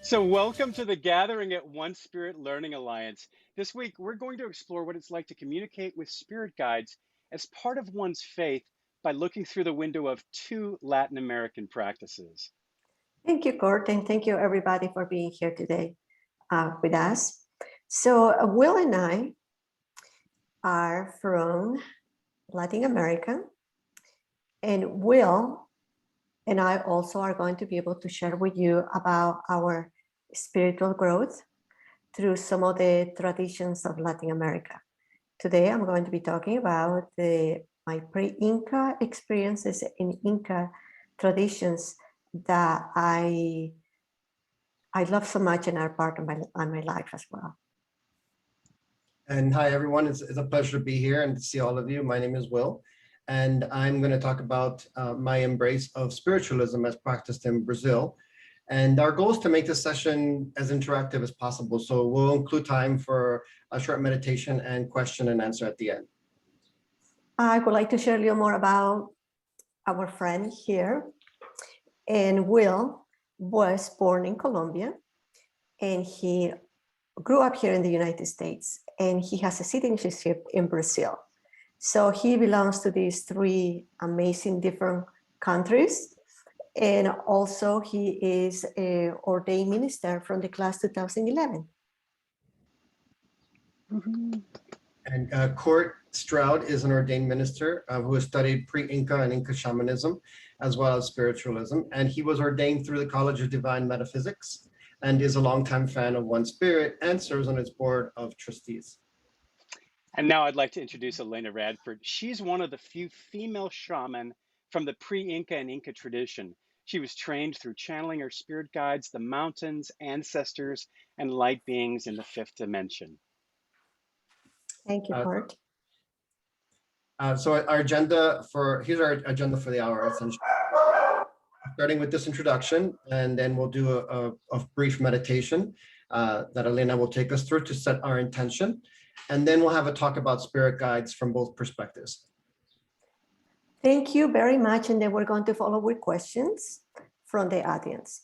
So, welcome to the gathering at One Spirit Learning Alliance. This week, we're going to explore what it's like to communicate with spirit guides as part of one's faith by looking through the window of two Latin American practices. Thank you, Kurt, and thank you, everybody, for being here today with us. So, Will and I are from Latin America, and Will and I also are going to be able to share with you about our spiritual growth through some of the traditions of Latin America. Today, I'm going to be talking about my pre-Inca experiences in Inca traditions that I love so much and are part of my life as well. And hi, everyone. It's a pleasure to be here and to see all of you. My name is Will, and I'm going to talk about my embrace of spiritualism as practiced in Brazil. And our goal is to make this session as interactive as possible. So we'll include time for a short meditation and question and answer at the end. I would like to share a little more about our friend here. And Will was born in Colombia, and he grew up here in the United States, and he has a citizenship in Brazil. So he belongs to these three amazing different countries. And also he is an ordained minister from the class 2011. Mm-hmm. And Court Stroud is an ordained minister who has studied Pre-Inca and Inca Shamanism, as well as spiritualism. And he was ordained through the College of Divine Metaphysics and is a longtime fan of One Spirit and serves on its board of trustees. And now I'd like to introduce Elena Radford. She's one of the few female shaman from the pre-Inca and Inca tradition. She was trained through channeling her spirit guides, the mountains, ancestors, and light beings in the fifth dimension. Thank you, Kurt. So our agenda here's our agenda for the hour, essentially. Starting with this introduction, and then we'll do a brief meditation that Elena will take us through to set our intention. And then we'll have a talk about spirit guides from both perspectives. Thank you very much. And then we're going to follow with questions from the audience.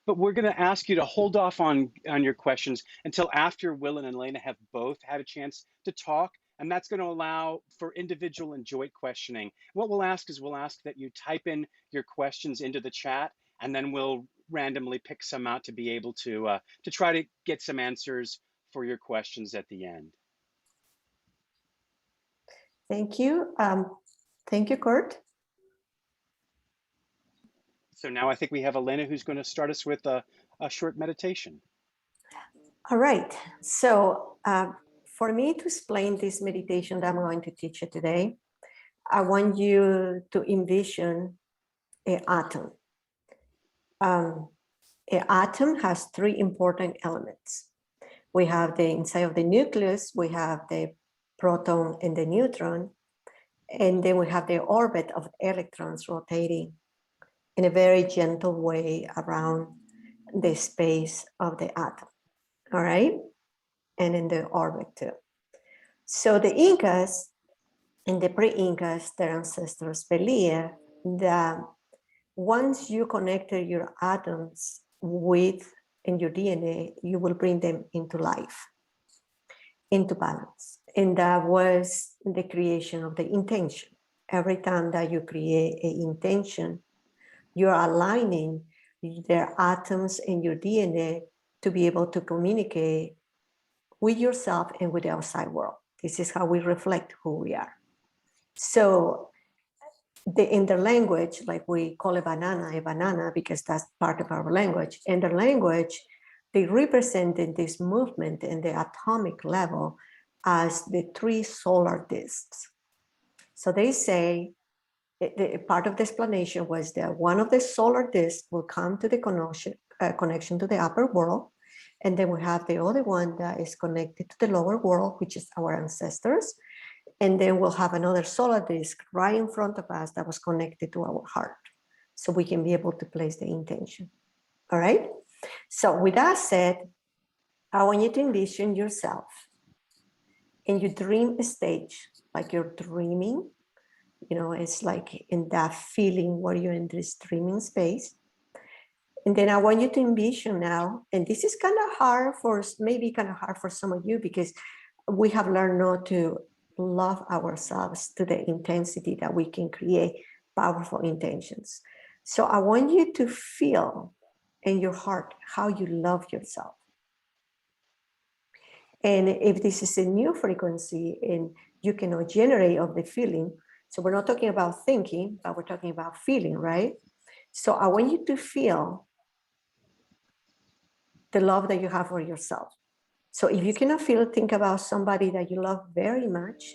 But we're going to ask you to hold off on your questions until after Will and Elena have both had a chance to talk. And that's going to allow for individual and joint questioning. What we'll ask that you type in your questions into the chat, and then we'll randomly pick some out to be able to try to get some answers for your questions at the end. Thank you. Thank you, Kurt. So now I think we have Elena who's going to start us with a short meditation. All right. So for me to explain this meditation that I'm going to teach you today, I want you to envision an atom. An atom has three important elements. We have the inside of the nucleus, we have the proton and the neutron, and then we have the orbit of electrons rotating in a very gentle way around the space of the atom, all right? And in the orbit too. So the Incas and the pre-Incas, their ancestors, believe that once you connected your atoms with in your DNA, you will bring them into life, into balance. And that was the creation of the intention. Every time that you create an intention, you're aligning their atoms in your DNA to be able to communicate with yourself and with the outside world. This is how we reflect who we are. So in their language, like we call a banana, because that's part of our language. In their language, they represented this movement in the atomic level as the three solar disks. So they say, part of the explanation was that one of the solar disks will come to the connection to the upper world, and then we have the other one that is connected to the lower world, which is our ancestors. And then we'll have another solar disk right in front of us that was connected to our heart. So we can be able to place the intention. All right? So with that said, I want you to envision yourself in your dream stage, like you're dreaming. You know, it's like in that feeling where you're in this dreaming space. And then I want you to envision now, and this is kind of hard for, maybe kind of hard for some of you, because we have learned not to love ourselves to the intensity that we can create powerful intentions. So I want you to feel in your heart how you love yourself. And if this is a new frequency and you cannot generate of the feeling, so we're not talking about thinking, but we're talking about feeling, right? So I want you to feel the love that you have for yourself. So if you cannot feel, think about somebody that you love very much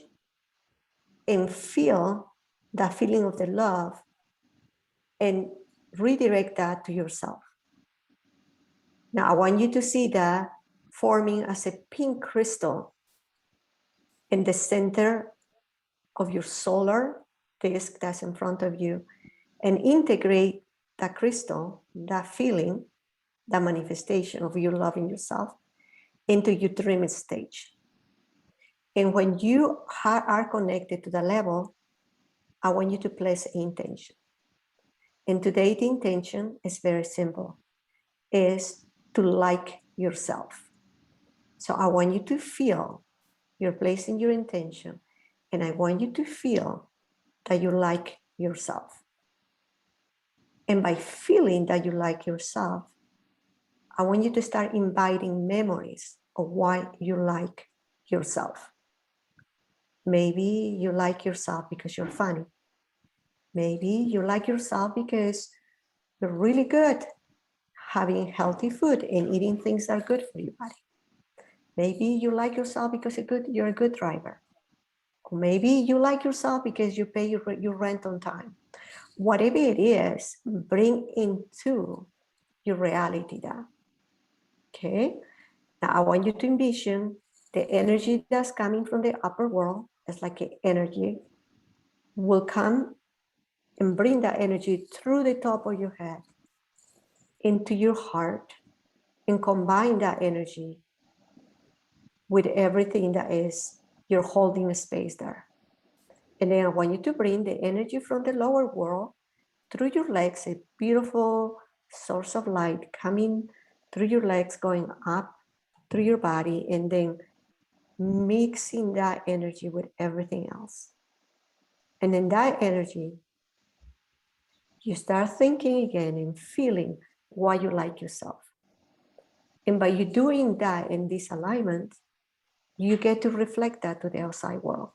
and feel that feeling of the love and redirect that to yourself. Now I want you to see that forming as a pink crystal in the center of your solar disk that's in front of you, and integrate that crystal, that feeling, that manifestation of you loving yourself into your dream stage. And when you are connected to the level, I want you to place intention. And today the intention is very simple, is to like yourself. So I want you to feel you're placing your intention, and I want you to feel that you like yourself. And by feeling that you like yourself, I want you to start inviting memories of why you like yourself. Maybe you like yourself because you're funny. Maybe you like yourself because you're really good having healthy food and eating things that are good for your body. Maybe you like yourself because you're a good driver. Or maybe you like yourself because you pay your rent on time. Whatever it is, bring into your reality that. Okay? Now I want you to envision the energy that's coming from the upper world, it's like an energy, will come and bring that energy through the top of your head into your heart, and combine that energy with everything that is you're holding a space there. And then I want you to bring the energy from the lower world through your legs, a beautiful source of light coming through your legs, going up through your body, and then mixing that energy with everything else. And in that energy, you start thinking again and feeling why you like yourself. And by you doing that in this alignment, you get to reflect that to the outside world.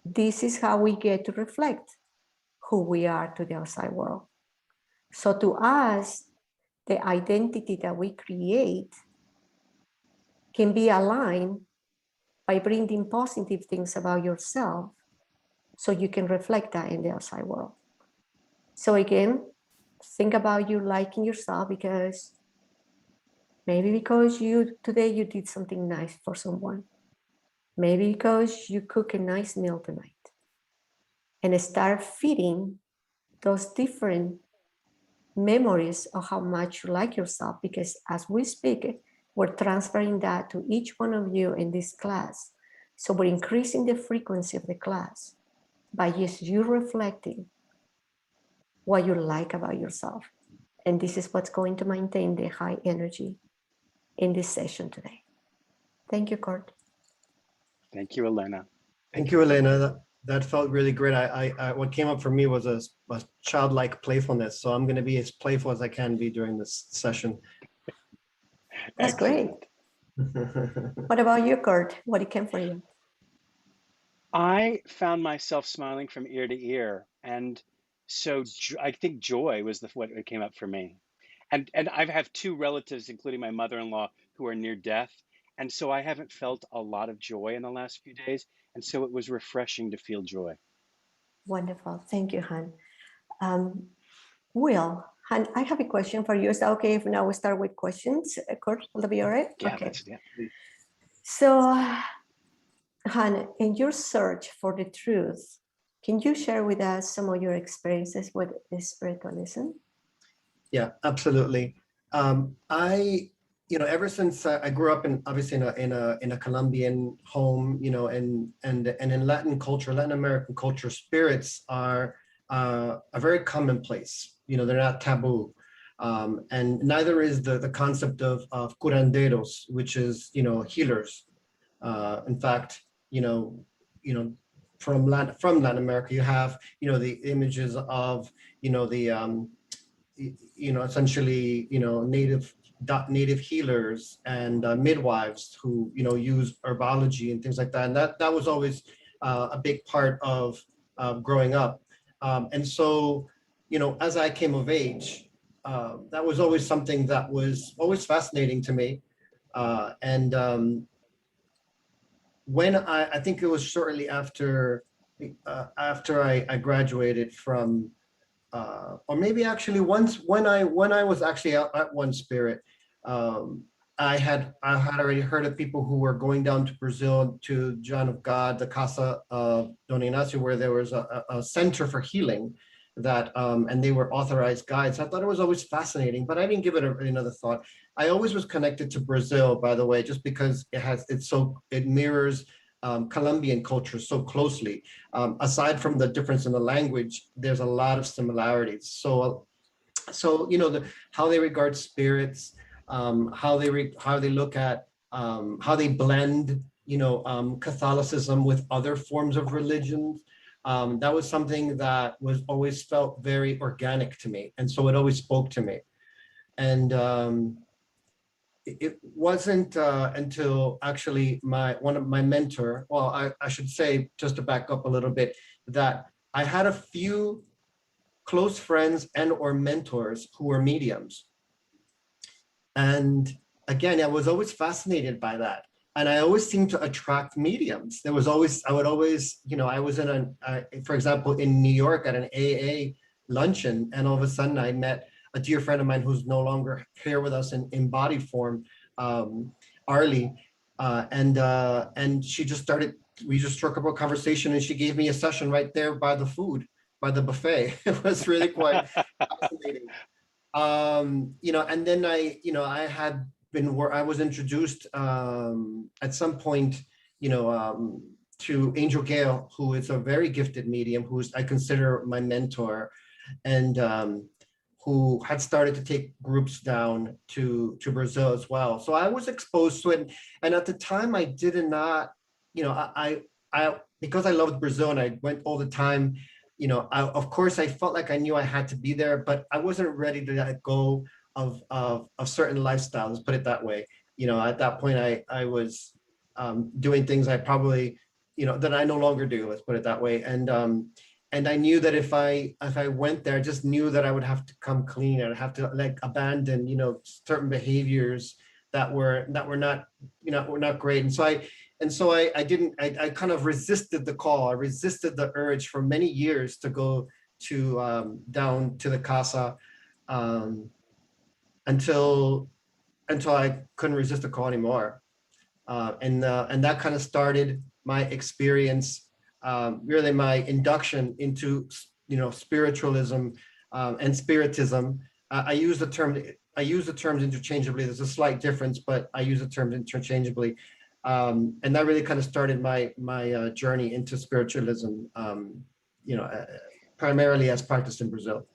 This is how we get to reflect who we are to the outside world. So to us, the identity that we create can be aligned by bringing positive things about yourself, so you can reflect that in the outside world. So again, think about you liking yourself because maybe because today you did something nice for someone. Maybe because you cook a nice meal tonight. And start feeding those different memories of how much you like yourself, because as we speak, we're transferring that to each one of you in this class. So we're increasing the frequency of the class by just you reflecting what you like about yourself. And this is what's going to maintain the high energy in this session today. Thank you, Kurt. Thank you, Elena. Thank you, Elena. That felt really great. What came up for me was a childlike playfulness. So I'm going to be as playful as I can be during this session. That's Excellent. Great. What about you, Kurt? What came for you? I found myself smiling from ear to ear, and so I think joy was what came up for me. And I have two relatives, including my mother-in-law, who are near death, and so I haven't felt a lot of joy in the last few days, and so it was refreshing to feel joy. Wonderful. Thank you, Han. Will, Han, I have a question for you. Is that okay if now we start with questions? Kurt, will that be all right? Yeah, okay. yeah. So, Han, in your search for the truth, can you share with us some of your experiences with spiritualism? Yeah, absolutely. Ever since I grew up obviously in a Colombian home, and in Latin American culture, spirits are a very commonplace. They're not taboo. And neither is the concept of curanderos, which is, healers. In fact, from Latin America, you have, the images of, essentially, native healers and midwives who, use herbology and things like that. And that was always a big part of growing up. And so, as I came of age, that was always something that was always fascinating to me. And when I think it was shortly after I graduated from, or maybe actually once when I was actually out at One Spirit, I had already heard of people who were going down to Brazil to John of God, the Casa of Don Ignacio, where there was a center for healing that, and they were authorized guides. I thought it was always fascinating, but I didn't give it another thought. I always was connected to Brazil, by the way, just because it mirrors Colombian culture so closely. Aside from the difference in the language, there's a lot of similarities. So how they regard spirits, how they look at how they blend, Catholicism with other forms of religions. That was something that was always felt very organic to me, and so it always spoke to me. And it wasn't until actually one of my mentor, well, I should say, just to back up a little bit, that I had a few close friends and or mentors who were mediums. And again, I was always fascinated by that. And I always seemed to attract mediums. I was for example, in New York at an AA luncheon, and all of a sudden I met a dear friend of mine who's no longer here with us in body form, Arlie, and she just we just struck up a conversation, and she gave me a session right there by the buffet. It was really quite fascinating. And then I was introduced at some point, to Angel Gale, who is a very gifted medium, I consider my mentor, and who had started to take groups down to Brazil as well. So I was exposed to it. And at the time I did not, I because I loved Brazil and I went all the time, of course I felt like I knew I had to be there, but I wasn't ready to let go of certain lifestyles, let's put it that way. At that point I was doing things I probably, that I no longer do, let's put it that way. And I knew that if I went there, I just knew that I would have to come clean. I'd have to abandon, certain behaviors that were not, were not great. And so I kind of resisted the call. I resisted the urge for many years to go to down to the casa, until I couldn't resist the call anymore. And that kind of started my experience, really my induction into, spiritualism and spiritism. I use the terms interchangeably. There's a slight difference, but I use the terms interchangeably. And that really kind of started my journey into spiritualism, primarily as practiced in Brazil.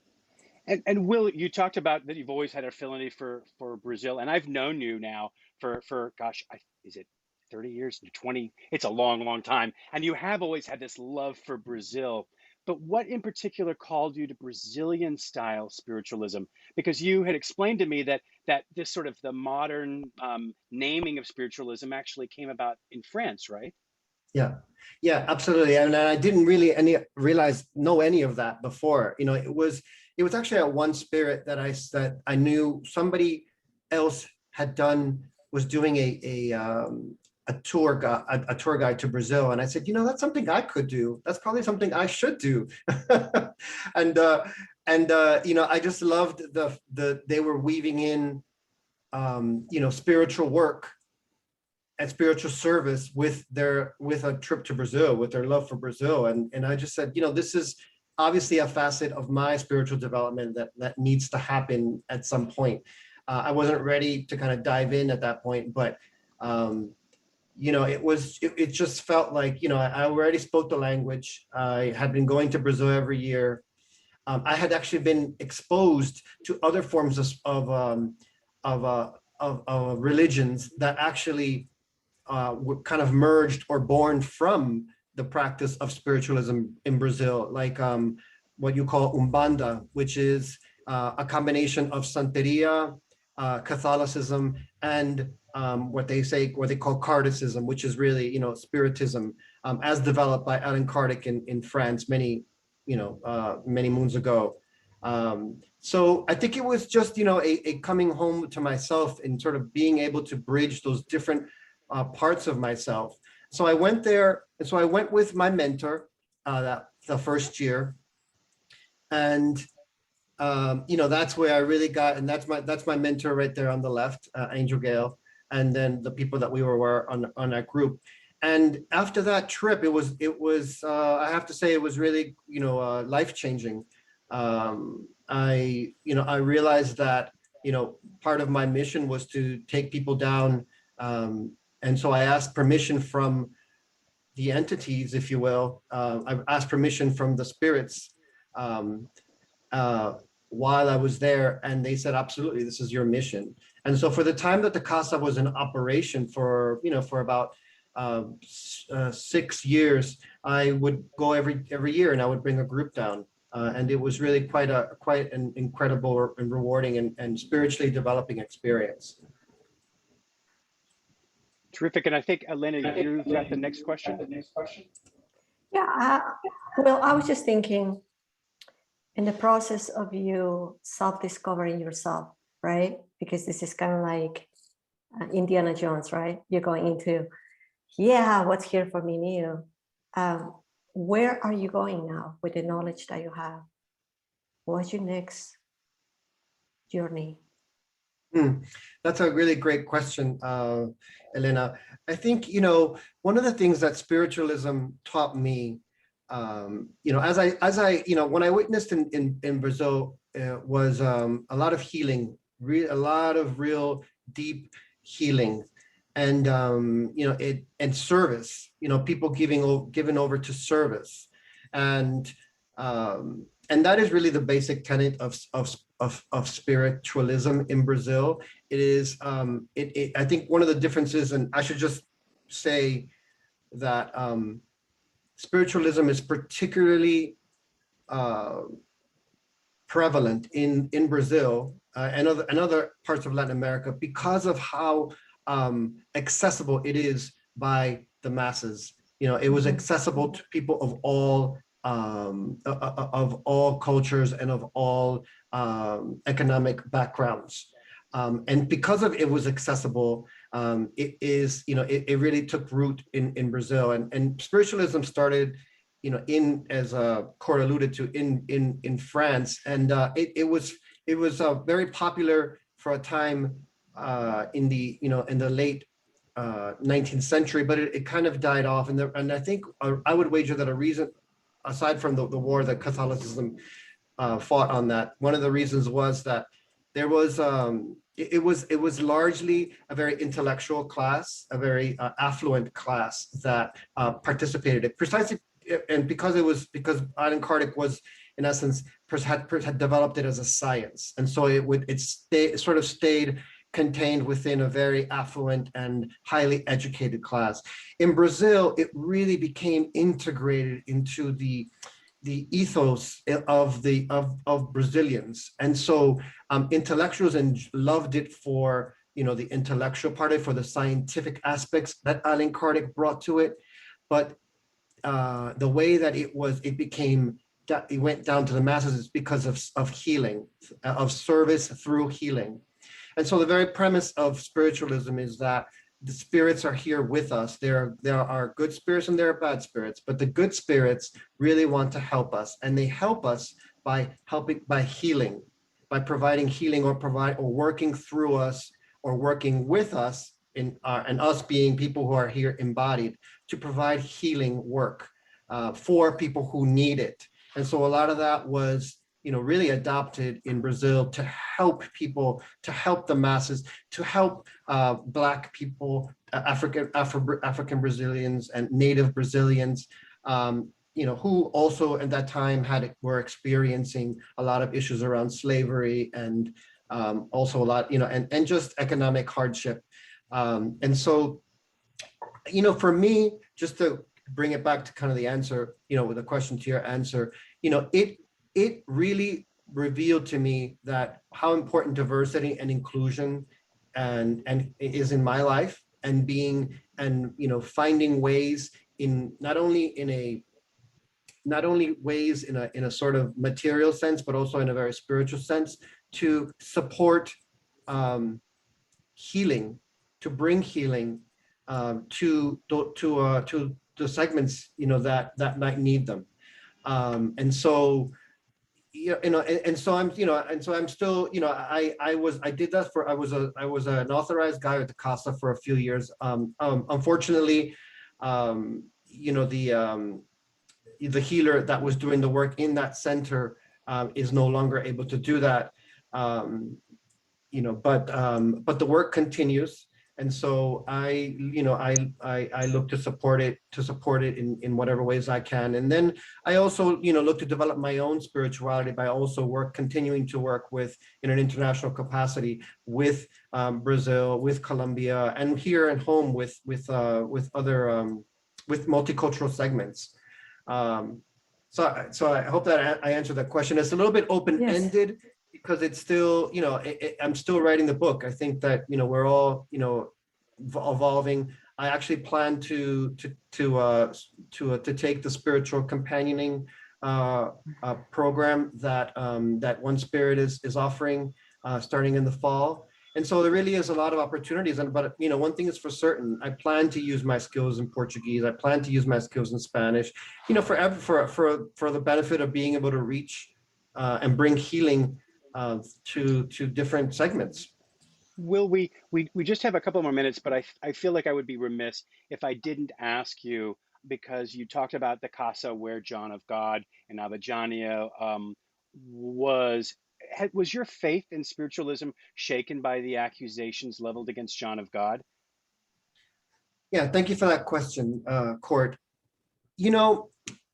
And Will, you talked about that you've always had an affinity for Brazil, and I've known you now for gosh, is it 30 years, 20? It's a long, long time. And you have always had this love for Brazil. But what in particular called you to Brazilian style spiritualism? Because you had explained to me that this sort of the modern naming of spiritualism actually came about in France, right? Yeah, absolutely. And I didn't really know any of that before. It was actually at One Spirit that I knew somebody else was doing a tour guide to Brazil, and I said, that's something I could do. That's probably something I should do. and I just loved they were weaving in, spiritual work and spiritual service with a trip to Brazil, with their love for Brazil, and I just said, this is obviously a facet of my spiritual development that needs to happen at some point. I wasn't ready to kind of dive in at that point, but it just felt like, I already spoke the language. I had been going to Brazil every year. I had actually been exposed to other forms of religions that actually were kind of merged or born from the practice of spiritualism in Brazil, like what you call Umbanda, which is a combination of Santeria, Catholicism, and what they call Cardicism, which is really, Spiritism, as developed by Alan Kardec in France many moons ago. So I think it was just, a coming home to myself and sort of being able to bridge those different parts of myself. So I went there, and so I went with my mentor the first year, and that's where I really got, and that's my mentor right there on the left, Angel Gale, and then the people that we were on that group. And after that trip, it was I have to say it was really life-changing. I realized that part of my mission was to take people down, and so I asked permission from the entities, if you will. I asked permission from the spirits while I was there, and they said, absolutely, this is your mission. And so for the time that the casa was in operation for about 6 years, I would go every year, and I would bring a group down, and it was really quite an incredible and rewarding and spiritually developing experience. Terrific. And I think, Elena, you've got the next question. Yeah, well, I was just thinking, in the process of you self-discovering yourself, right? Because this is kind of like Indiana Jones, right? You're going into, what's here for me new? Where are you going now with the knowledge that you have? What's your next journey? That's a really great question, Elena. I think, one of the things that spiritualism taught me, as I when I witnessed in Brazil, was a lot of healing, a lot of real deep healing, and and service. People given over to service, and that is really the basic tenet of spiritualism in Brazil. It is I think one of the differences, and I should just say that spiritualism is particularly prevalent in Brazil and other parts of Latin America because of how accessible it is by the masses. It was accessible to people of all cultures and of all economic backgrounds. And because of it was accessible, it really took root in Brazil, and spiritualism started, as Cora alluded to, in France, and it was very popular for a time in the late 19th century, but it kind of died off, and I think I would wager that a reason, aside from the war that Catholicism fought on that, one of the reasons was that there was it was largely a very intellectual class, a very affluent class that participated precisely, and because Alan Kardec was, in essence, had developed it as a science, and so it sort of stayed contained within a very affluent and highly educated class. In Brazil, it really became integrated into the ethos of Brazilians, and so intellectuals loved it for the intellectual part of it, for the scientific aspects that Alan Kardec brought to it, but the way that it went down to the masses is because of healing, of service through healing. And so the very premise of spiritualism is that the spirits are here with us. There are good spirits and there are bad spirits, but the good spirits really want to help us, and they help us by healing, by providing healing, or working through us, or working with us, and us being people who are here embodied to provide healing work for people who need it. And so a lot of that was really adopted in Brazil to help people, to help the masses, to help Black people, African Brazilians and Native Brazilians, who also at that time were experiencing a lot of issues around slavery and also a lot, and just economic hardship. And so, for me, just to bring it back to kind of the answer, with a question to your answer, it really revealed to me that how important diversity and inclusion and is in my life, and finding ways in not only ways in a sort of material sense, but also in a very spiritual sense, to support healing, to bring healing to the segments that might need them. And so I'm still, I did that I was an authorized guide at the CASA for a few years. Unfortunately, the healer that was doing the work in that center is no longer able to do that. But the work continues. And so I look to support it in whatever ways I can. And then I also, look to develop my own spirituality by also continuing to work in an international capacity with Brazil, with Colombia, and here at home with other with multicultural segments. So I hope that I answered that question. It's a little bit open-ended. Yes. Because it's still, I'm still writing the book. I think that, we're all, evolving. I actually plan to take the spiritual companioning program that One Spirit is offering starting in the fall. And so there really is a lot of opportunities. But one thing is for certain, I plan to use my skills in Portuguese. I plan to use my skills in Spanish, for the benefit of being able to reach and bring healing to different segments. Will, we just have a couple more minutes, but I feel like I would be remiss if I didn't ask you, because you talked about the Casa where John of God and Avijaya was your faith in spiritualism shaken by the accusations leveled against John of God? Yeah, thank you for that question, Court.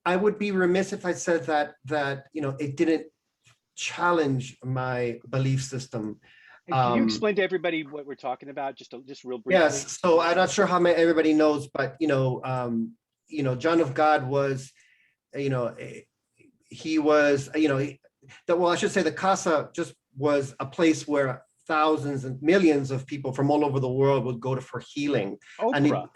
I would be remiss if I said that it didn't challenge my belief system. Can you explain to everybody what we're talking about, just real briefly? Yes. So I'm not sure how everybody knows, but John of God was, he was, well, I should say the Casa just was a place where thousands and millions of people from all over the world would go for healing. Oprah.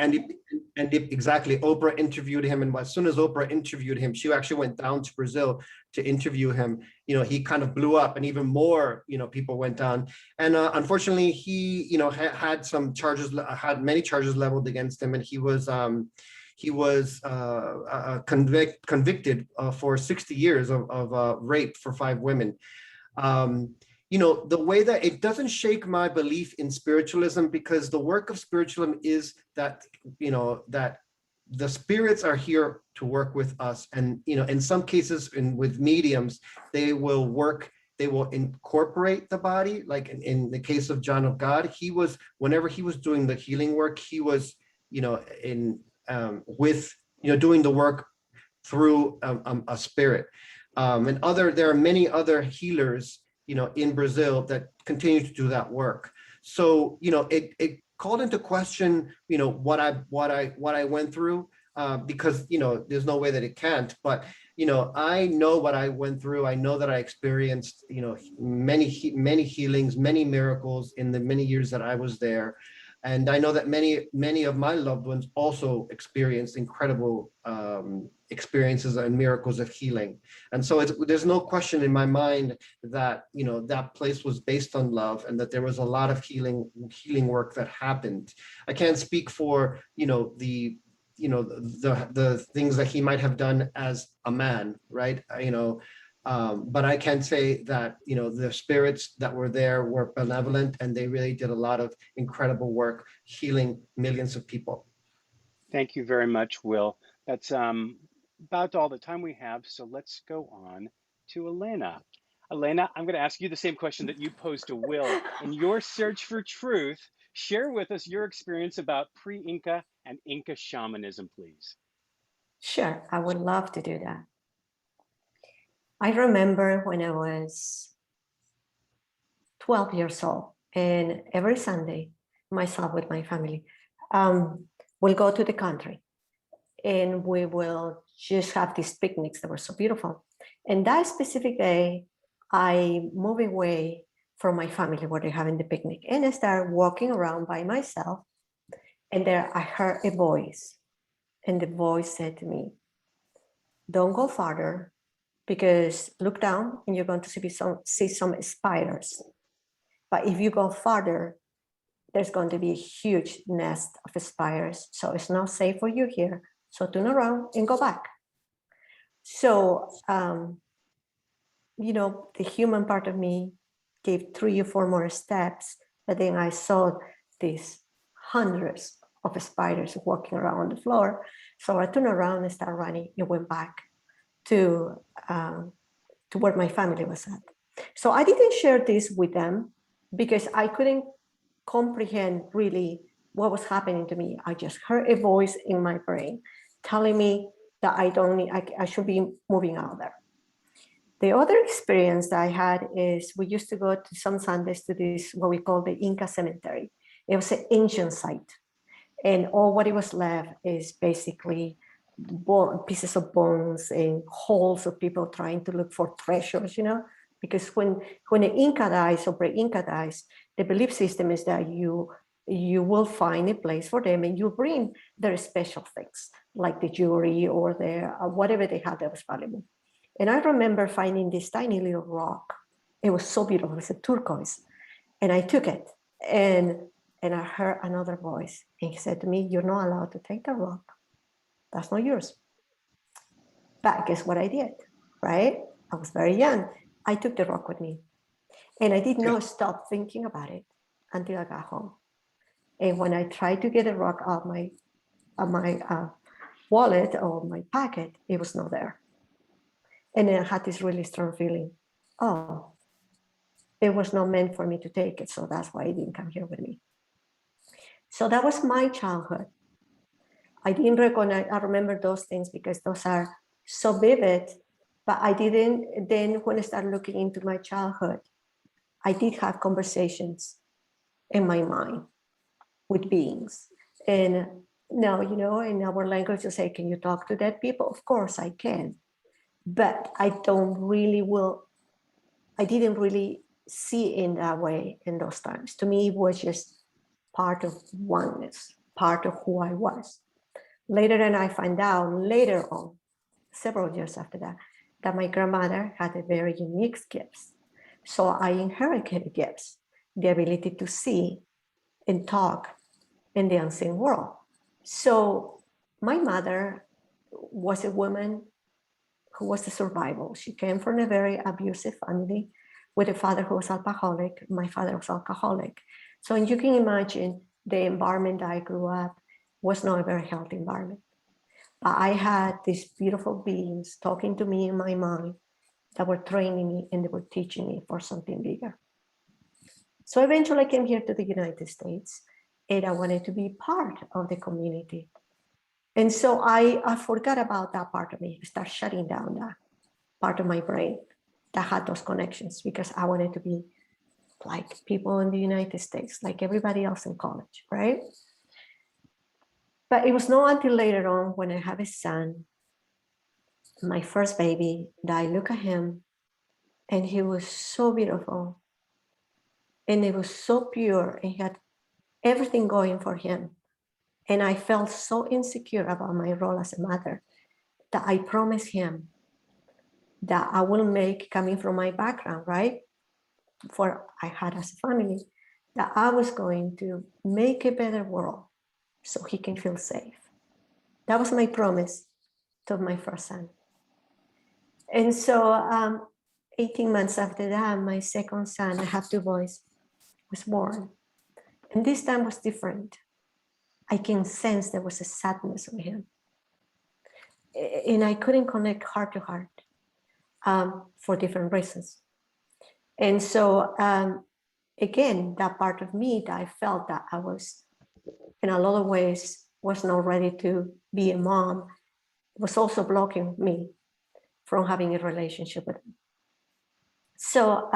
Exactly. Oprah interviewed him. And as soon as Oprah interviewed him, she actually went down to Brazil to interview him. He kind of blew up, and even more, people went down. And unfortunately, he, had many charges leveled against him. And he was convicted for 60 years of rape for 5 women. The way that it doesn't shake my belief in spiritualism, because the work of spiritualism is that, that the spirits are here to work with us. And, in some cases with mediums, they will incorporate the body. Like in the case of John of God, whenever he was doing the healing work, he was, doing the work through a spirit. And there are many other healers in Brazil that continue to do that work. So, it called into question, what I went through, because, there's no way that it can't, but, I know what I went through. I know that I experienced, many healings, many miracles in the many years that I was there. And I know that many of my loved ones also experienced incredible experiences and miracles of healing. And so there's no question in my mind that, that place was based on love, and that there was a lot of healing work that happened. I can't speak for, the things that he might have done as a man, right? But I can say that, the spirits that were there were benevolent, and they really did a lot of incredible work healing millions of people. Thank you very much, Will. That's about all the time we have. So let's go on to Elena. Elena, I'm going to ask you the same question that you posed to Will. In your search for truth, share with us your experience about pre-Inca and Inca shamanism, please. Sure, I would love to do that. I remember when I was 12 years old, and every Sunday, myself with my family, we'll go to the country, and we will just have these picnics that were so beautiful. And that specific day, I moved away from my family where they're having the picnic, and I started walking around by myself. And there I heard a voice, and the voice said to me, "Don't go farther, because look down and you're going to see some spiders. But if you go farther, there's going to be a huge nest of spiders. So it's not safe for you here. So turn around and go back." So, the human part of me gave 3 or 4 more steps, but then I saw these hundreds of spiders walking around on the floor. So I turned around and started running and went back to where my family was at. So I didn't share this with them because I couldn't comprehend really what was happening to me. I just heard a voice in my brain telling me that I should be moving out there. The other experience that I had is we used to go to some Sundays to this, what we call the Inca Cemetery. It was an ancient site. And all what it was left is basically pieces of bones and holes of people trying to look for treasures, because when an Inca dies or pre-Inca dies, the belief system is that you will find a place for them and you bring their special things like the jewelry or their whatever they had that was valuable. And I remember finding this tiny little rock. It was so beautiful. It was a turquoise. And I took it and I heard another voice. And he said to me, "You're not allowed to take the rock. That's not yours." But guess what I did, right? I was very young. I took the rock with me. And I did not stop thinking about it until I got home. And when I tried to get the rock out of my wallet or my pocket, it was not there. And then I had this really strong feeling, oh, it was not meant for me to take it. So that's why it didn't come here with me. So that was my childhood. I didn't recognize, I remember those things because those are so vivid, but I didn't, then when I started looking into my childhood, I did have conversations in my mind with beings. And now, in our language, you say, "Can you talk to dead people?" Of course I can, but I didn't really see it in that way in those times. To me, it was just part of oneness, part of who I was. Later on, I found out later on, several years after that my grandmother had a very unique gifts. So I inherited gifts, the ability to see and talk in the unseen world. So my mother was a woman who was a survivor. She came from a very abusive family with a father who was alcoholic. My father was alcoholic. So you can imagine the environment I grew up was not a very healthy environment. But I had these beautiful beings talking to me in my mind that were training me and they were teaching me for something bigger. So eventually I came here to the United States and I wanted to be part of the community. And so I forgot about that part of me. I started shutting down that part of my brain that had those connections because I wanted to be like people in the United States, like everybody else in college, right? But it was not until later on when I have a son, my first baby, that I look at him and he was so beautiful and it was so pure and he had everything going for him. And I felt so insecure about my role as a mother that I promised him that I will make, coming from my background, right? For I had as a family, that I was going to make a better world so he can feel safe. That was my promise to my first son. And so 18 months after that, my second son, I have 2 boys, was born. And this time was different. I can sense there was a sadness in him. And I couldn't connect heart to heart for different reasons. And so again, that part of me that I felt that I was, in a lot of ways, was not ready to be a mom, was also blocking me from having a relationship with him. So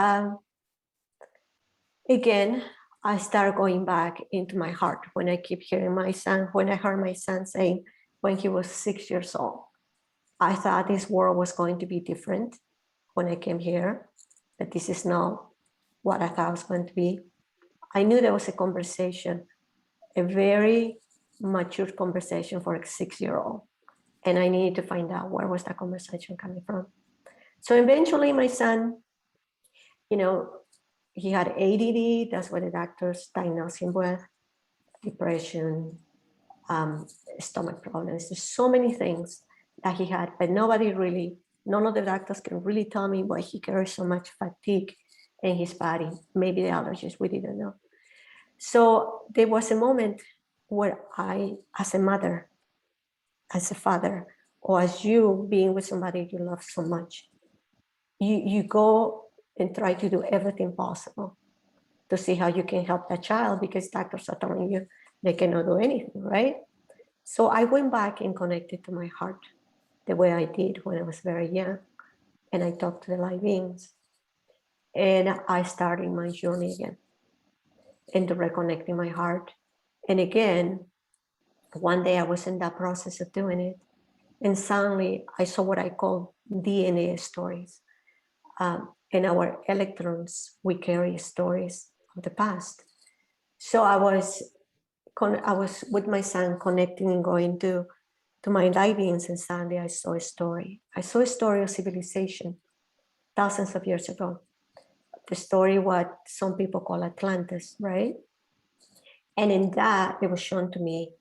again, I started going back into my heart when I keep hearing my son, when I heard my son saying when he was 6 years old, I thought this world was going to be different when I came here, but this is not what I thought it was going to be. I knew there was a conversation, a very mature conversation for a 6-year-old. And I needed to find out where was that conversation coming from. So eventually my son, you know, he had ADD, that's what the doctors diagnosed him with, depression, stomach problems. There's so many things that he had, but none of the doctors can really tell me why he carries so much fatigue in his body. Maybe the allergies, we didn't know. So there was a moment where I, as a mother, as a father, or as you being with somebody you love so much, you go and try to do everything possible to see how you can help that child, because doctors are telling you they cannot do anything, right? So I went back and connected to my heart the way I did when I was very young. And I talked to the light beings. And I started my journey again into reconnecting my heart. And again, one day I was in that process of doing it. And suddenly I saw what I call DNA stories. In our electrons, we carry stories of the past. So I was with my son connecting and going to my light beings, and suddenly I saw a story. I saw a story of civilization thousands of years ago. The story what some people call Atlantis, right? And in that, it was shown to me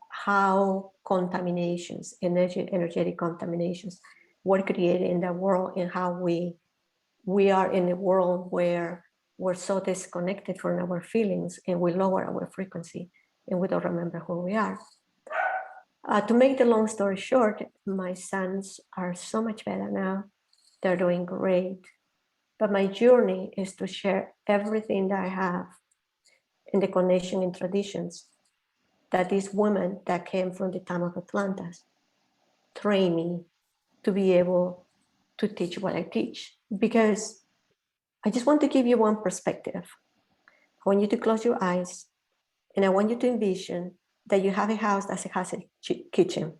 how contaminations, energetic contaminations, were created in the world, and how we are in a world where we're so disconnected from our feelings, and we lower our frequency, and we don't remember who we are. To make the long story short, my sons are so much better now. They're doing great. But my journey is to share everything that I have in the connection and traditions that these women that came from the time of Atlantis trained me to be able to teach what I teach. Because I just want to give you one perspective. I want you to close your eyes, and I want you to envision that you have a house that has a kitchen.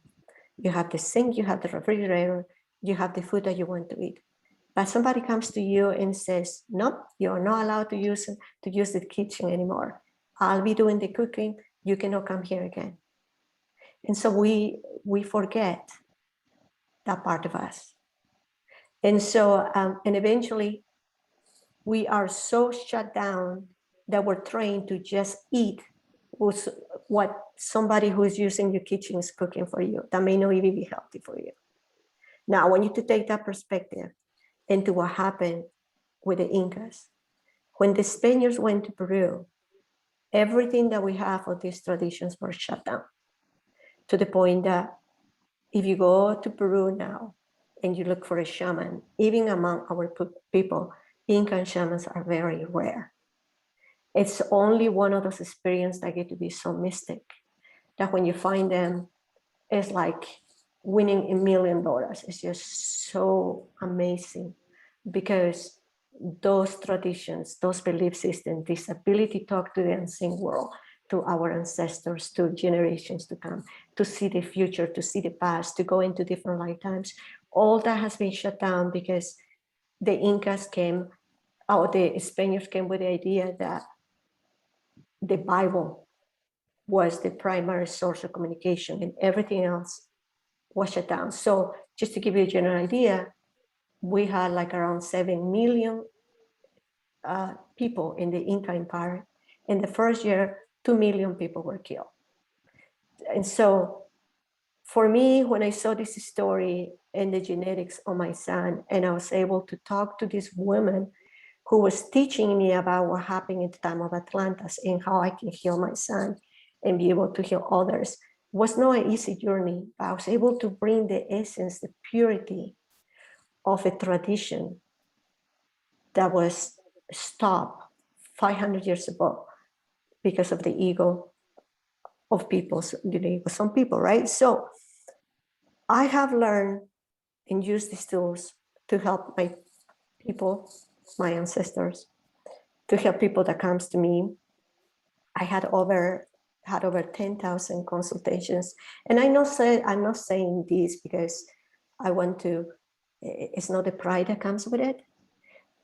You have the sink, you have the refrigerator, you have the food that you want to eat. But somebody comes to you and says, "Nope, you're not allowed to use the kitchen anymore. I'll be doing the cooking. You cannot come here again." And so we forget that part of us. And so, and eventually, we are so shut down that we're trained to just eat what somebody who's using your kitchen is cooking for you. That may not even be healthy for you. Now, I want you to take that perspective into what happened with the Incas. When the Spaniards went to Peru, everything that we have of these traditions were shut down, to the point that if you go to Peru now and you look for a shaman, even among our people, Incan shamans are very rare. It's only one of those experiences that get to be so mystic that when you find them, it's like winning $1 million. It's just so amazing, because those traditions, those belief systems, this ability to talk to the unseen world, to our ancestors, to generations to come, to see the future, to see the past, to go into different lifetimes, all that has been shut down because the Incas came, or the Spaniards came with the idea that the Bible was the primary source of communication and everything else was shut down. So just to give you a general idea, we had like around 7 million people in the Inca Empire. In the first year, 2 million people were killed. And so for me, when I saw this story and the genetics of my son, and I was able to talk to this woman who was teaching me about what happened at the time of Atlantis and how I can heal my son and be able to heal others, was not an easy journey, but I was able to bring the essence, the purity of a tradition that was stopped 500 years ago because of the ego of people, some people, right? So I have learned and used these tools to help my people, my ancestors, to help people that comes to me. I had over 10,000 consultations, and I'm not saying this because I want to. It's not the pride that comes with it,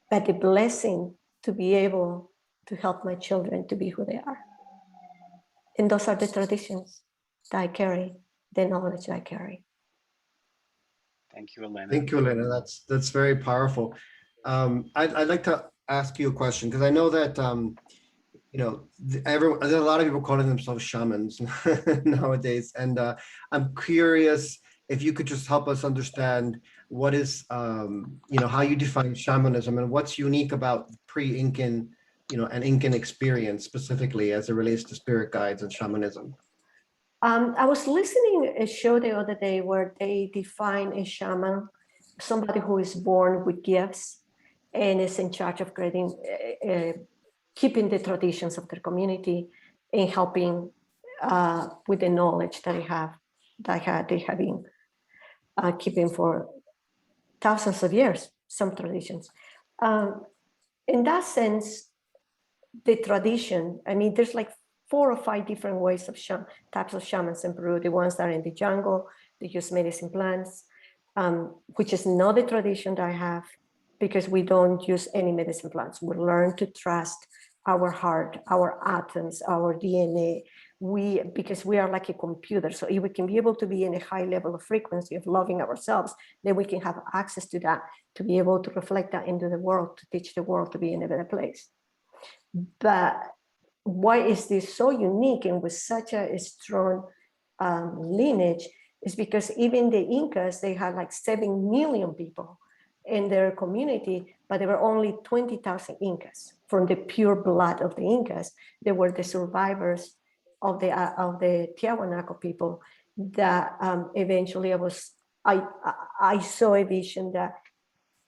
but the blessing to be able to help my children to be who they are. And those are the traditions that I carry, the knowledge that I carry. Thank you, Elena. Thank you, Elena. That's very powerful. I'd like to ask you a question, because I know that there's a lot of people calling themselves shamans nowadays, and I'm curious if you could just help us understand what is how you define shamanism and what's unique about pre-Incan and Incan experience specifically as it relates to spirit guides and shamanism. I was listening a show the other day where they define a shaman, somebody who is born with gifts and is in charge of keeping the traditions of their community and helping with the knowledge that they have been keeping for thousands of years, some traditions. In that sense, the tradition, I mean, there's like 4 or 5 different ways of types of shamans in Peru. The ones that are in the jungle, they use medicine plants, which is not the tradition that I have, because we don't use any medicine plants. We learn to trust our heart, our atoms, our DNA. Because we are like a computer. So if we can be able to be in a high level of frequency of loving ourselves, then we can have access to that, to be able to reflect that into the world, to teach the world to be in a better place. But why is this so unique and with such a strong lineage is because even the Incas, they had like 7 million people in their community, but there were only 20,000 Incas from the pure blood of the Incas. They were the survivors of the Tiahuanaco people that eventually I saw a vision that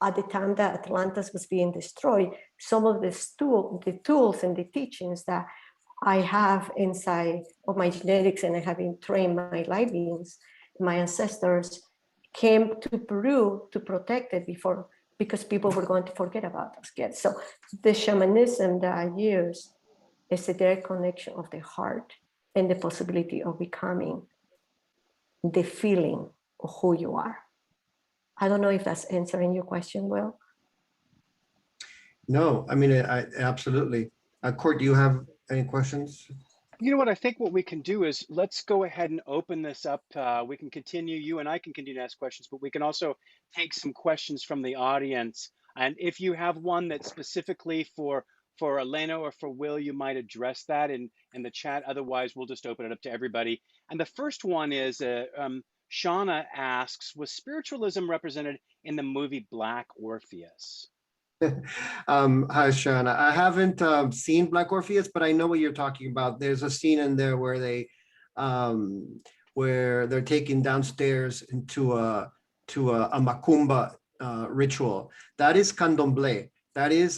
at the time that Atlantis was being destroyed, some of the tools and the teachings that I have inside of my genetics and I have been trained my light beings, my ancestors came to Peru to protect it because people were going to forget about us kids. So the shamanism that I use is a direct connection of the heart and the possibility of becoming the feeling of who you are. I don't know if that's answering your question well. No, I mean, I absolutely. Court, do you have any questions? You know what, I think what we can do is let's go ahead and open this up. We can continue, you and I can continue to ask questions, but we can also take some questions from the audience. And if you have one that's specifically for Elena or for Will, you might address that in the chat. Otherwise, we'll just open it up to everybody. And the first one is, Shauna asks, was spiritualism represented in the movie Black Orpheus? Hi, Sean. I haven't seen Black Orpheus, but I know what you're talking about. There's a scene in there where they're taken downstairs into a macumba ritual. That is candomblé. That is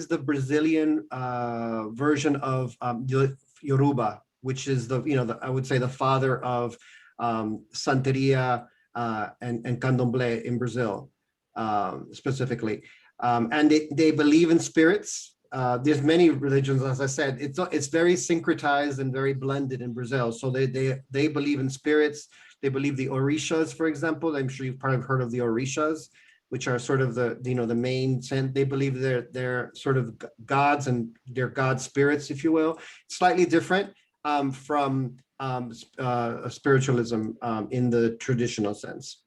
the Brazilian version of Yoruba, which is I would say the father of Santeria and candomblé in Brazil. Specifically, and they believe in spirits. There's many religions, as I said. It's very syncretized and very blended in Brazil. So they believe in spirits. They believe the orishas, for example. I'm sure you've probably heard of the orishas, which are sort of the main sense. They believe they're sort of gods and they're god spirits, if you will. Slightly different from spiritualism in the traditional sense.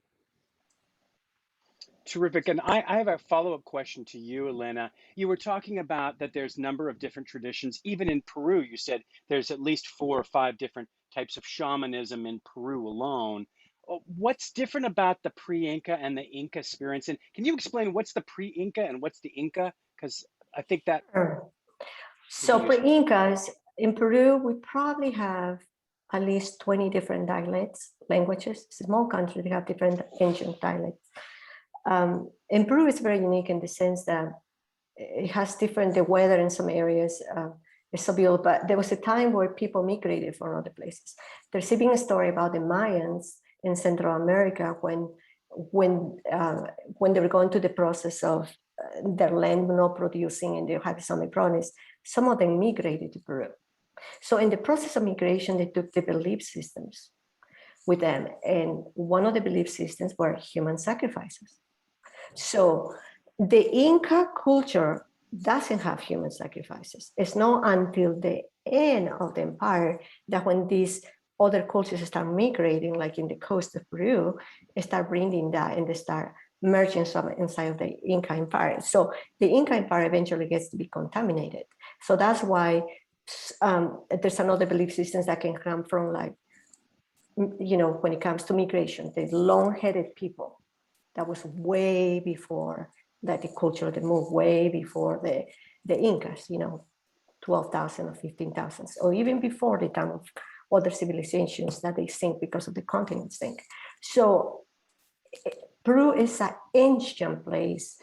Terrific. And I have a follow-up question to you, Elena. You were talking about that there's a number of different traditions. Even in Peru, you said there's at least 4 or 5 different types of shamanism in Peru alone. What's different about the pre-Inca and the Inca experience? And can you explain what's the pre-Inca and what's the Inca? Because I think that... Sure. So pre-Incas, in Peru, we probably have at least 20 different dialects, languages. It's a small country, they have different ancient dialects. In Peru, it's very unique in the sense that it has the weather in some areas It's so beautiful. But there was a time where people migrated from other places. There's even a story about the Mayans in Central America when they were going through the process of their land not producing and they had some problems. Some of them migrated to Peru. So in the process of migration, they took the belief systems with them. And one of the belief systems were human sacrifices. So the Inca culture doesn't have human sacrifices. It's not until the end of the empire that when these other cultures start migrating, like in the coast of Peru, they start bringing that and they start merging some inside of the Inca Empire. So the Inca Empire eventually gets to be contaminated. So that's why there's another belief systems that can come from, like, you know, when it comes to migration, the long-headed people, that was way before that the culture, the move way before the Incas, you know, 12,000 or 15,000, or even before the time of other civilizations that they sink because of the continent sink. So Peru is an ancient place.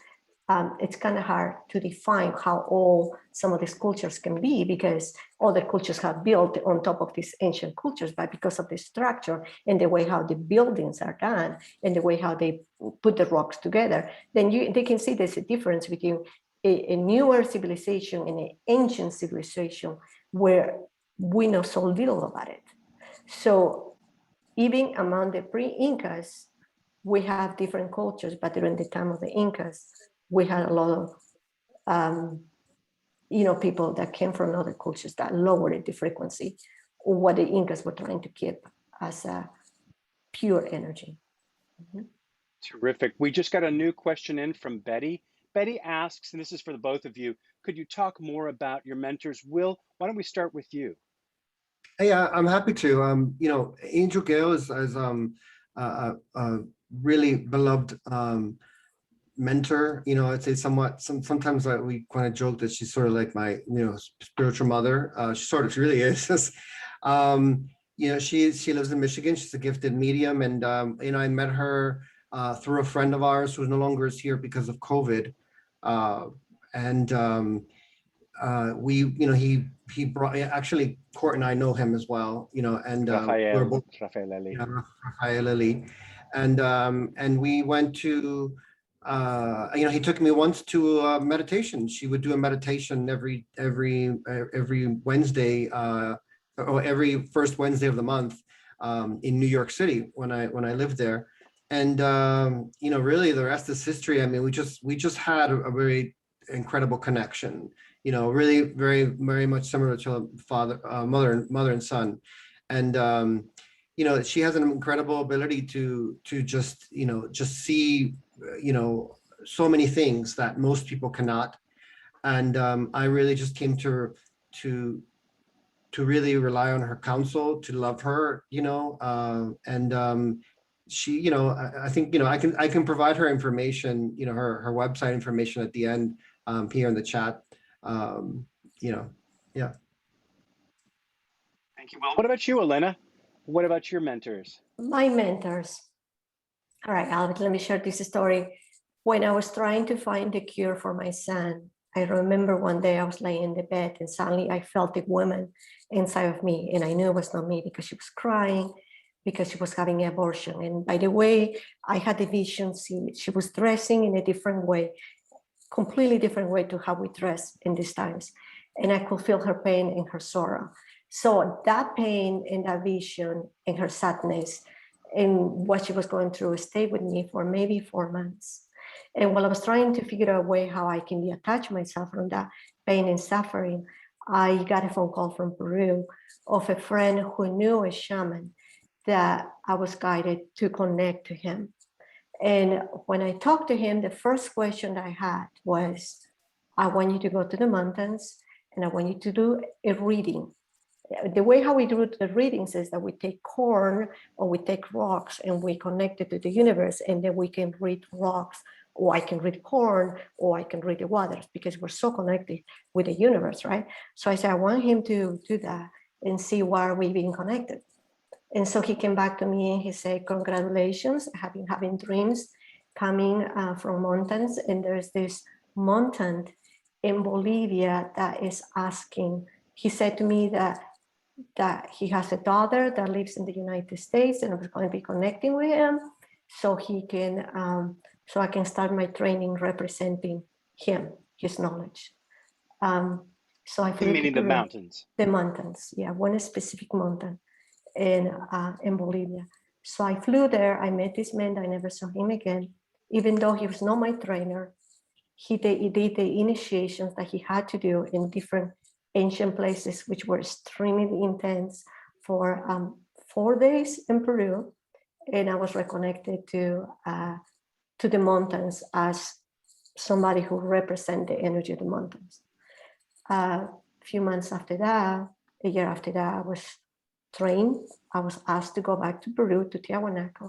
It's kind of hard to define how old some of these cultures can be, because other cultures have built on top of these ancient cultures, but because of the structure and the way how the buildings are done and the way how they put the rocks together, then they can see there's a difference between a newer civilization and an ancient civilization where we know so little about it. So even among the pre-Incas, we have different cultures, but during the time of the Incas, we had a lot of, you know, people that came from other cultures that lowered the frequency of what the Incas were trying to keep as a pure energy. Mm-hmm. Terrific. We just got a new question in from Betty. Betty asks, and this is for the both of you, could you talk more about your mentors? Will, why don't we start with you? Hey, I'm happy to. You know, Angel Gale is a really beloved mentor. You know, I'd say sometimes we kind of joke that she's sort of like my, you know, spiritual mother. She really is. You know, she lives in Michigan. She's a gifted medium, and you know, I met her through a friend of ours who no longer is here because of COVID, and we, you know, he brought, actually Court and I know him as well, you know, and we're both Rafael Ali, and we went to you know, he took me once to a meditation. She would do a meditation every Wednesday, or every first Wednesday of the month, in New York City when I lived there. And you know, really the rest is history. I mean, we just had a very incredible connection, you know, really very much similar to mother and son. And you know, she has an incredible ability to just, you know, just see, you know, so many things that most people cannot. And I really just came to really rely on her counsel, to love her, you know, and she, you know, I think, you know, I can provide her information, you know, her website information at the end, here in the chat, you know, yeah. Thank you, Will. What about you, Elena? What about your mentors? My mentors. All right, Albert, let me share this story. When I was trying to find the cure for my son, I remember one day I was laying in the bed and suddenly I felt a woman inside of me, and I knew it was not me because she was crying, because she was having an abortion. And by the way, I had a vision, she was dressing in a different way, completely different way to how we dress in these times. And I could feel her pain and her sorrow. So that pain and that vision and her sadness and what she was going through stayed with me for maybe 4 months. And while I was trying to figure out a way how I can detach myself from that pain and suffering, I got a phone call from Peru of a friend who knew a shaman that I was guided to connect to him. And when I talked to him, the first question that I had was, I want you to go to the mountains and I want you to do a reading. The way how we do the readings is that we take corn or we take rocks and we connect it to the universe, and then we can read rocks, or I can read corn, or I can read the waters, because we're so connected with the universe, right? So I said, I want him to do that and see why we're being connected. And so he came back to me and he said, congratulations, I have been having dreams coming from mountains, and there's this mountain in Bolivia that is asking he said to me that he has a daughter that lives in the United States, and I was going to be connecting with him so he can, so I can start my training representing him, his knowledge. So I flew Meaning to the Peru. mountains. The mountains, yeah, one specific mountain in Bolivia. So I flew there. I met this man. I never saw him again, even though he was not my trainer. He did the initiations that he had to do in different ancient places, which were extremely intense for 4 days in Peru. And I was reconnected to the mountains as somebody who represents the energy of the mountains. A few months after that, a year after that, I was trained. I was asked to go back to Peru, to Tiahuanaco.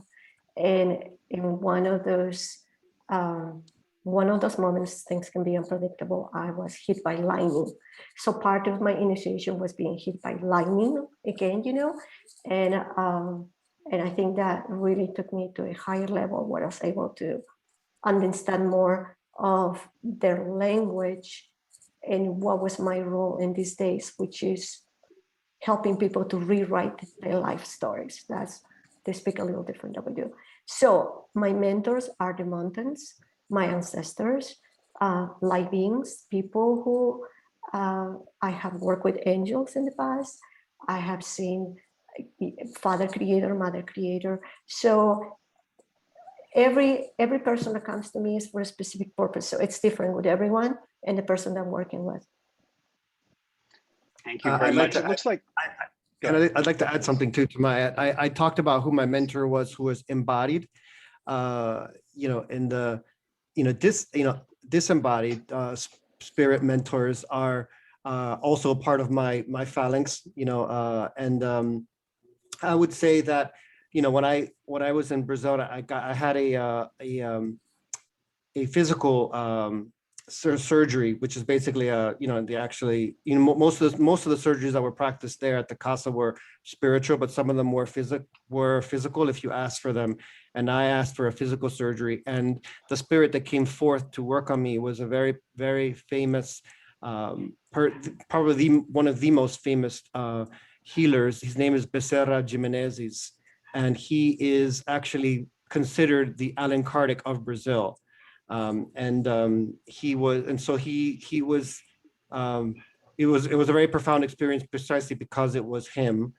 And in one of those moments, things can be unpredictable. I was hit by lightning. So part of my initiation was being hit by lightning again, you know, and I think that really took me to a higher level where I was able to understand more of their language and what was my role in these days, which is helping people to rewrite their life stories. They speak a little different than we do. So my mentors are the mountains, my ancestors, light beings, people who I have worked with angels in the past. I have seen Father Creator, Mother Creator. So every person that comes to me is for a specific purpose. So it's different with everyone and the person that I'm working with. Thank you very much. It looks like. I'd like to add something too to my. I talked about who my mentor was, who was embodied. In the, disembodied spirit mentors are also part of my phalanx. I would say that when I was in Brazil, I had a physical surgery, which is basically most of the surgeries that were practiced there at the casa were spiritual, but some of them were physical if you asked for them. And I asked for a physical surgery, and the spirit that came forth to work on me was a very, very famous, probably one of the most famous healers. His name is Becerra Jimenezes, and he is actually considered the Allan Kardec of Brazil. He was it was a very profound experience precisely because it was him.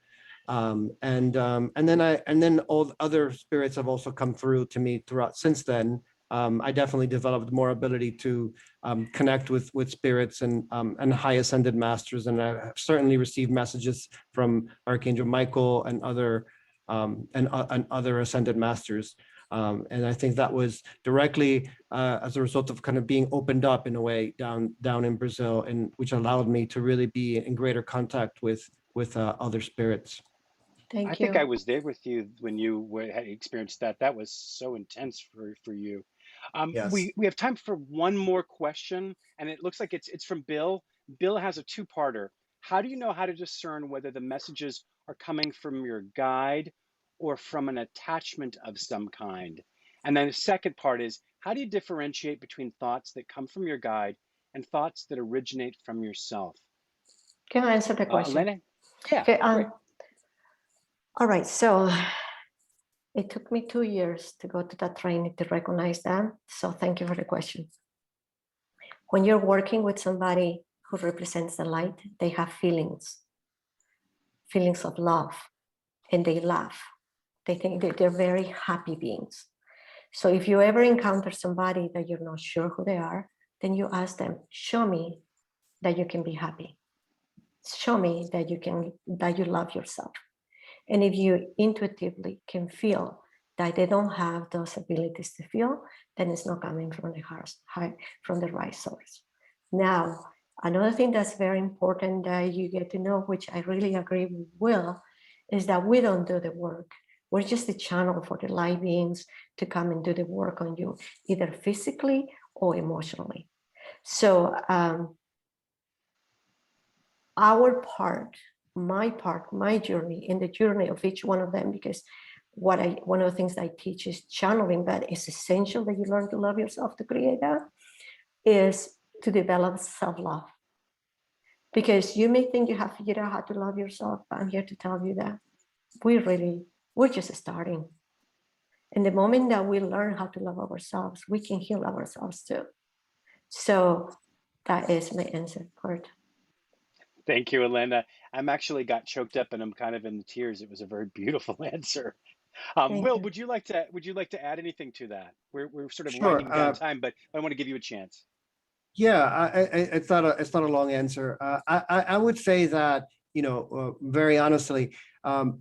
And then all the other spirits have also come through to me throughout since then. I definitely developed more ability to connect with spirits and high ascended masters, and I have certainly received messages from Archangel Michael and other ascended masters. And I think that was directly as a result of kind of being opened up in a way down in Brazil, and which allowed me to really be in greater contact with other spirits. Thank you. I think I was there with you when you had experienced that. That was so intense for you. Yes. We have time for one more question, and it looks like it's from Bill. Bill has a two-parter. How do you know how to discern whether the messages are coming from your guide or from an attachment of some kind? And then the second part is, how do you differentiate between thoughts that come from your guide and thoughts that originate from yourself? Can I answer the question? Elena? Yeah, okay, great. All right, so it took me 2 years to go to that training to recognize that. So thank you for the question. When you're working with somebody who represents the light, they have feelings of love, and they laugh. They think that they're very happy beings. So if you ever encounter somebody that you're not sure who they are, then you ask them, show me that you can be happy. Show me that you love yourself. And if you intuitively can feel that they don't have those abilities to feel, then it's not coming from the heart, from the right source. Now, another thing that's very important that you get to know, which I really agree with Will, is that we don't do the work. We're just a channel for the light beings to come and do the work on you, either physically or emotionally. So our part, my journey, and the journey of each one of them, because one of the things I teach is channeling, that it's essential that you learn to love yourself to create that, is to develop self-love. Because you may think you have figured out how to love yourself, but I'm here to tell you that we're just starting. And the moment that we learn how to love ourselves, we can heal ourselves too. So that is my answer, Kurt. Thank you, Elena. I'm actually got choked up and I'm kind of in the tears. It was a very beautiful answer. Will, You. would you like to add anything to that? We're sort of Sure. winding down time, but I want to give you a chance. Yeah, it's not a long answer. I would say that, very honestly,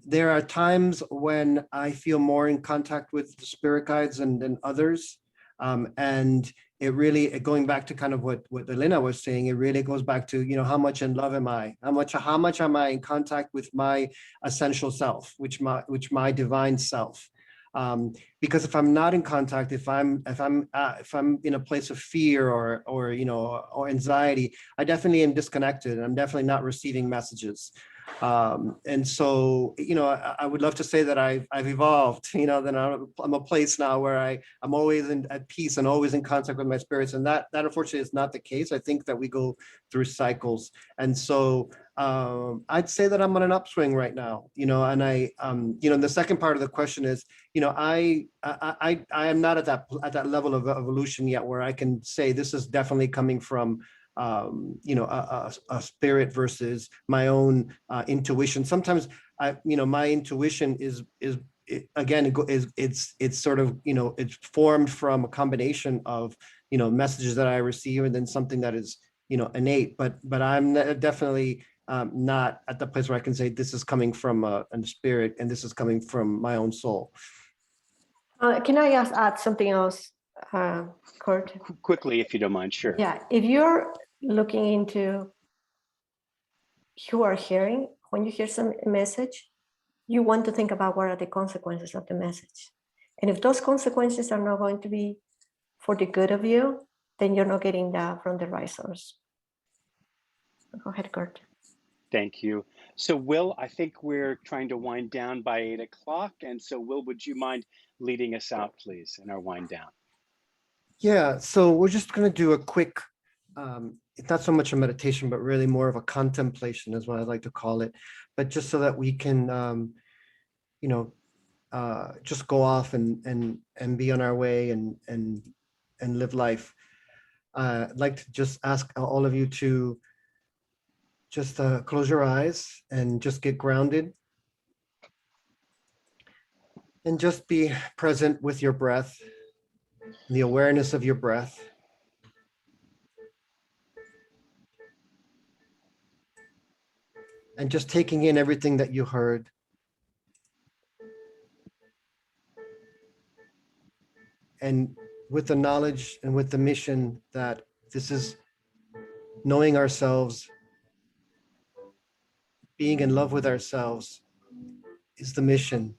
there are times when I feel more in contact with the spirit guides than others. And going back to kind of what Elena was saying, it really goes back to, how much in love am I? How much am I in contact with my essential self, which my divine self? Because if I'm not in contact, if I'm in a place of fear or anxiety, I definitely am disconnected, and I'm definitely not receiving messages. And so, I would love to say that I've evolved, that I'm a place now where I'm always at peace and always in contact with my spirits. And that unfortunately is not the case. I think that we go through cycles. And so I'd say that I'm on an upswing right now, and the second part of the question is, I am not at that level of evolution yet where I can say this is definitely coming from a spirit versus my own intuition. Sometimes my intuition is it's sort of, it's formed from a combination of, messages that I receive and then something that is, innate, but I'm definitely not at the place where I can say this is coming from a spirit and this is coming from my own soul. Can I add something else, Kurt? Quickly, if you don't mind, sure. Yeah, if you're looking into, you are hearing, when you hear some message, you want to think about what are the consequences of the message. And if those consequences are not going to be for the good of you, then you're not getting that from the right source. Go ahead, Kurt. Thank you. So Will, I think we're trying to wind down by 8 o'clock. And so Will, would you mind leading us out, please, in our wind down? Yeah, so we're just going to do a quick, it's not so much a meditation, but really more of a contemplation is what I like to call it. But just so that we can, just go off and be on our way and live life. I'd like to just ask all of you to just close your eyes and just get grounded. And just be present with your breath, the awareness of your breath. And just taking in everything that you heard. And with the knowledge and with the mission that this is knowing ourselves, being in love with ourselves is the mission.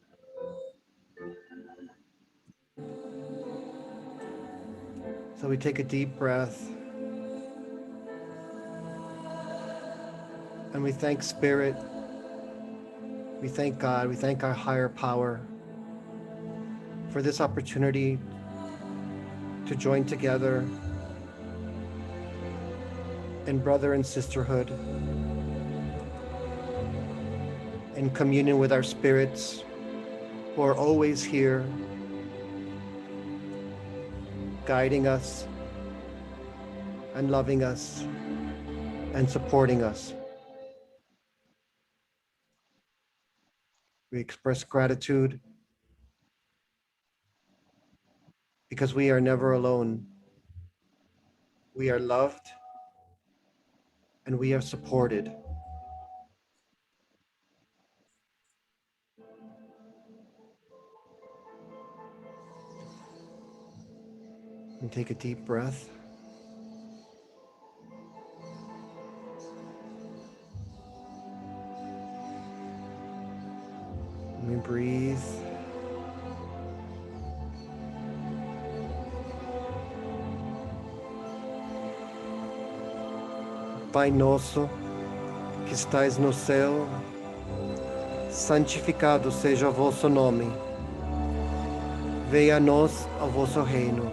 So we take a deep breath. And we thank Spirit. We thank God. We thank our higher power for this opportunity to join together in brother and sisterhood, in communion with our spirits who are always here, guiding us and loving us and supporting us. We express gratitude because we are never alone. We are loved and we are supported. And take a deep breath. And we breathe. Pai nosso, que estais no céu, santificado seja o vosso nome. Venha a nós o vosso reino.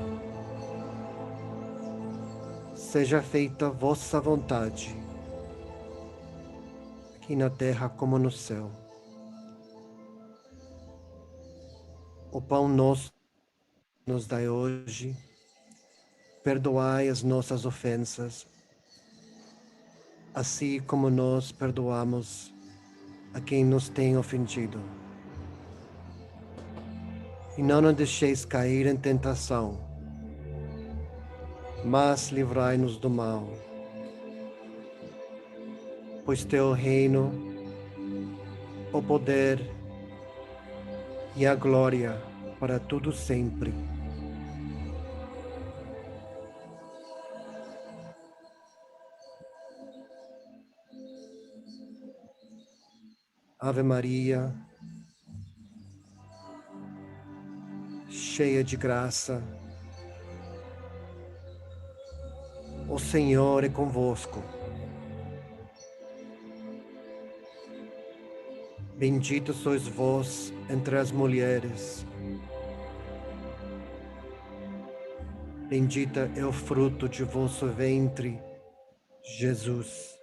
Seja feita vossa vontade, e na terra como no céu. O pão nosso nos dai hoje, perdoai as nossas ofensas, assim como nós perdoamos a quem nos tem ofendido. E não nos deixeis cair em tentação, mas livrai-nos do mal. Pois teu reino, o poder e a glória para tudo sempre. Ave Maria, cheia de graça, o Senhor é convosco. Bendita sois vós entre as mulheres. Bendita é o fruto de vosso ventre, Jesus.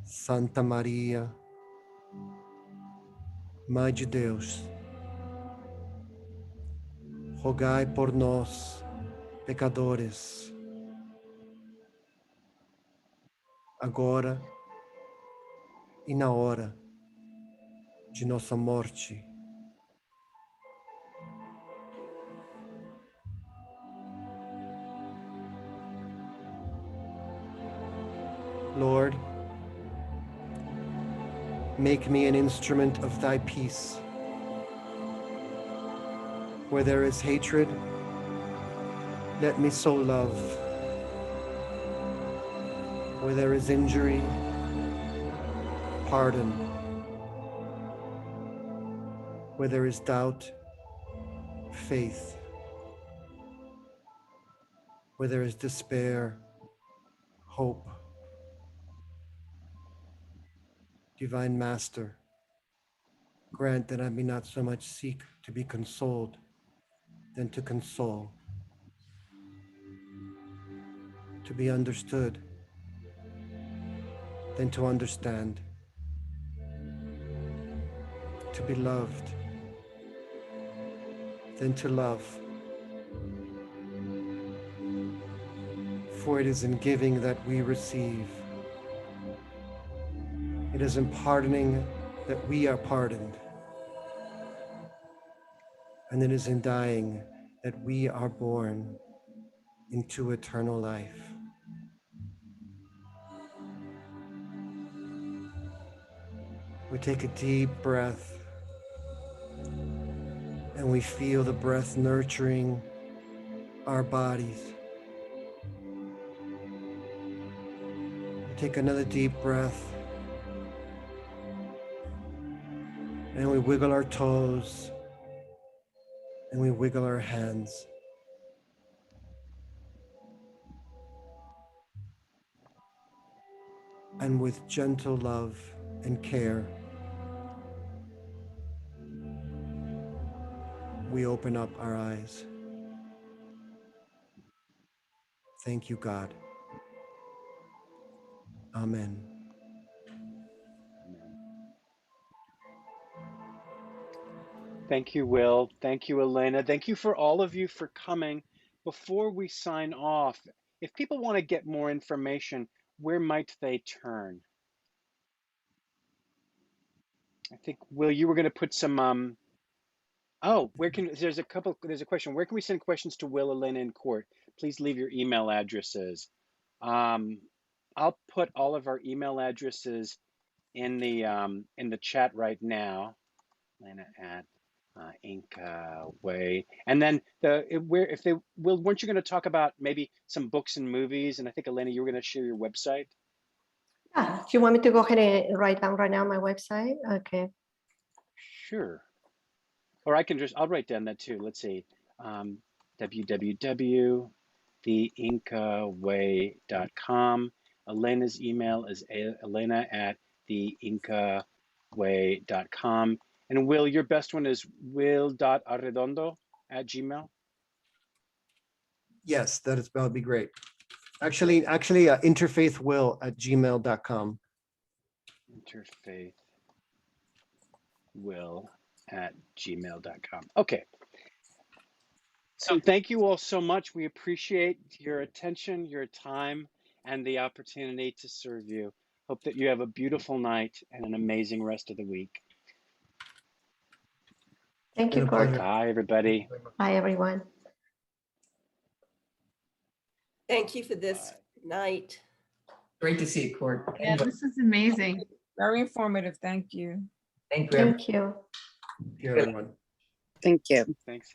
Santa Maria, Mãe de Deus, rogai por nós, pecadores, agora e na hora de nossa morte. Lord, make me an instrument of thy peace. Where there is hatred, let me sow love. Where there is injury, pardon. Where there is doubt, faith. Where there is despair, hope. Divine Master, grant that I may not so much seek to be consoled than to console, to be understood than to understand, to be loved than to love. For it is in giving that we receive. It is in pardoning that we are pardoned. And it is in dying that we are born into eternal life. We take a deep breath and we feel the breath nurturing our bodies. We take another deep breath and we wiggle our toes and we wiggle our hands. And with gentle love and care, we open up our eyes. Thank you, God. Amen. Thank you, Will. Thank you, Elena. Thank you for all of you for coming. Before we sign off, if people want to get more information, where might they turn? I think, Will, you were going to put some, there's a question. Where can we send questions to Will, Elena, and Court? Please leave your email addresses. I'll put all of our email addresses in the chat right now. Elena at Inca Way, and then weren't you going to talk about maybe some books and movies? And I think Elena, you were going to share your website. Yeah, do you want me to go ahead and write down right now my website? Okay. Sure. Or I'll write down that too. Let's see, www.theincaway.com. Elena's email is Elena at theincaway.com. And Will, your best one is will.arredondo@gmail.com. Yes, that would be great. Actually, interfaithwill@gmail.com. Interfaithwill@gmail.com. Okay. So thank you all so much. We appreciate your attention, your time, and the opportunity to serve you. Hope that you have a beautiful night and an amazing rest of the week. Thank Been you, a Kurt. pleasure. Bye, everybody. Bye, everyone. Thank you for this night. Great to see you, Court. Yeah, this is amazing. Very informative. Thank you. Thank you. Thank you. Thank you, everyone. Thank you. Thanks.